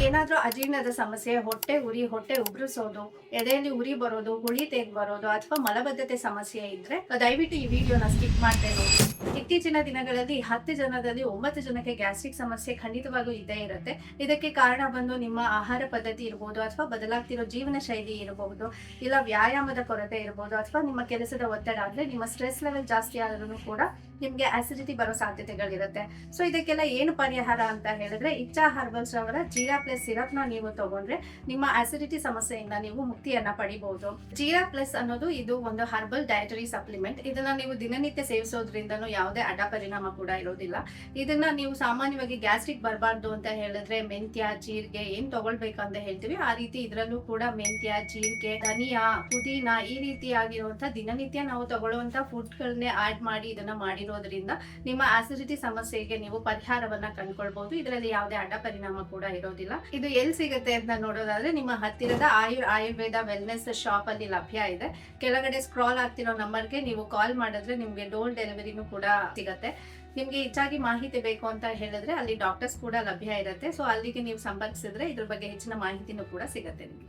ಏನಾದ್ರೂ ಅಜೀರ್ಣದ ಸಮಸ್ಯೆ, ಹೊಟ್ಟೆ ಉರಿ, ಹೊಟ್ಟೆ ಉಬ್ರಿಸೋದು, ಎದೆಯಲ್ಲಿ ಉರಿ ಬರೋದು, ಹುಳಿ ತೆಗ್ ಬರೋದು ಅಥವಾ ಮಲಬದ್ಧತೆ ಸಮಸ್ಯೆ ಇದ್ರೆ ದಯವಿಟ್ಟು ಈ ವಿಡಿಯೋನ ಸ್ಕಿಪ್ ಮಾಡದೆ ನೋಡಿ. ಇತ್ತೀಚಿನ ದಿನಗಳಲ್ಲಿ 10 ಜನರಲ್ಲಿ 9 ಜನಕ್ಕೆ ಗ್ಯಾಸ್ಟ್ರಿಕ್ ಸಮಸ್ಯೆ ಖಂಡಿತವಾಗೂ ಇದ್ದೇ ಇರುತ್ತೆ. ಇದಕ್ಕೆ ಕಾರಣ ಬಂದು ನಿಮ್ಮ ಆಹಾರ ಪದ್ಧತಿ ಇರಬಹುದು, ಅಥವಾ ಬದಲಾಗ್ತಿರೋ ಜೀವನ ಶೈಲಿ ಇರಬಹುದು, ಇಲ್ಲ ವ್ಯಾಯಾಮದ ಕೊರತೆ ಇರಬಹುದು, ಅಥವಾ ನಿಮ್ಮ ಕೆಲಸದ ಒತ್ತಡ ಅಂದ್ರೆ ನಿಮ್ಮ ಸ್ಟ್ರೆಸ್ ಲೆವೆಲ್ ಜಾಸ್ತಿ ಆದ್ರೂ ಕೂಡ ನಿಮ್ಗೆ ಆಸಿಡಿಟಿ ಬರೋ ಸಾಧ್ಯತೆಗಳಿರುತ್ತೆ. ಸೊ ಇದಕ್ಕೆಲ್ಲ ಏನು ಪರಿಹಾರ ಅಂತ ಹೇಳಿದ್ರೆ, ಇಚ್ಛಾ ಹರ್ಬಲ್ಸ್ ಅವರ ಜೀರಾ ಪ್ಲಸ್ ಸಿರಪ್ ನ ನೀವು ತಗೊಂಡ್ರೆ ನಿಮ್ಮ ಆಸಿಡಿಟಿ ಸಮಸ್ಯೆಯಿಂದ ನೀವು ಮುಕ್ತಿಯನ್ನ ಪಡಿಬಹುದು. ಜೀರಾ ಪ್ಲಸ್ ಅನ್ನೋದು ಇದು ಒಂದು ಹರ್ಬಲ್ ಡಯಟರಿ ಸಪ್ಲಿಮೆಂಟ್. ಇದನ್ನ ನೀವು ದಿನನಿತ್ಯ ಸೇವಿಸೋದ್ರಿಂದನೂ ಯಾವುದೇ ಅಡ್ಡ ಪರಿಣಾಮ ಕೂಡ ಇರೋದಿಲ್ಲ. ಇದನ್ನ ನೀವು ಸಾಮಾನ್ಯವಾಗಿ ಗ್ಯಾಸ್ಟ್ರಿಕ್ ಬರಬಾರ್ದು ಅಂತ ಹೇಳಿದ್ರೆ ಮೆಂತ್ಯ, ಜೀರಿಗೆ ಏನ್ ತಗೊಳ್ಬೇಕು ಅಂತ ಹೇಳ್ತೀವಿ, ಆ ರೀತಿ ಇದರಲ್ಲೂ ಕೂಡ ಮೆಂತ್ಯ, ಜೀರಿಗೆ, ಧನಿಯಾ, ಪುದೀನ ಈ ರೀತಿಯಾಗಿರುವಂತಹ ದಿನನಿತ್ಯ ನಾವು ತಗೊಳ್ಳುವಂತ ಫುಡ್ ಗಳನ್ನೇ ಆಡ್ ಮಾಡಿ ಇದನ್ನ ಮಾಡಿರೋದ್ರಿಂದ ನಿಮ್ಮ ಆಸಿಡಿಟಿ ಸಮಸ್ಯೆಗೆ ನೀವು ಪರಿಹಾರವನ್ನ ಕಂಡುಕೊಳ್ಬಹುದು. ಇದರಲ್ಲಿ ಯಾವುದೇ ಅಡ್ಡ ಪರಿಣಾಮ ಕೂಡ ಇರೋದಿಲ್ಲ. ಇದು ಎಲ್ಲಿ ಸಿಗುತ್ತೆ ಅಂತ ನೋಡೋದಾದ್ರೆ ನಿಮ್ಮ ಹತ್ತಿರದ ಆಯುರ್ವೇದ ವೆಲ್ನೆಸ್ ಶಾಪ್ ಅಲ್ಲಿ ಲಭ್ಯ ಇದೆ. ಕೆಳಗಡೆ ಸ್ಕ್ರಾಲ್ ಆಗ್ತಿರೋ ನಂಬರ್ಗೆ ನೀವು ಕಾಲ್ ಮಾಡಿದ್ರೆ ನಿಮ್ಗೆ ಡೋರ್ ಡೆಲಿವರಿನೂ ಕೂಡ ಸಿಗತ್ತೆ. ನಿಮ್ಗೆ ಹೆಚ್ಚಾಗಿ ಮಾಹಿತಿ ಬೇಕು ಅಂತ ಹೇಳಿದ್ರೆ ಅಲ್ಲಿ ಡಾಕ್ಟರ್ಸ್ ಕೂಡ ಲಭ್ಯ ಇರುತ್ತೆ. ಸೊ ಅಲ್ಲಿಗೆ ನೀವು ಸಂಪರ್ಕಿಸಿದ್ರೆ ಇದ್ರ ಬಗ್ಗೆ ಹೆಚ್ಚಿನ ಮಾಹಿತಿನೂ ಕೂಡ ಸಿಗತ್ತೆ ನಿಮ್ಗೆ.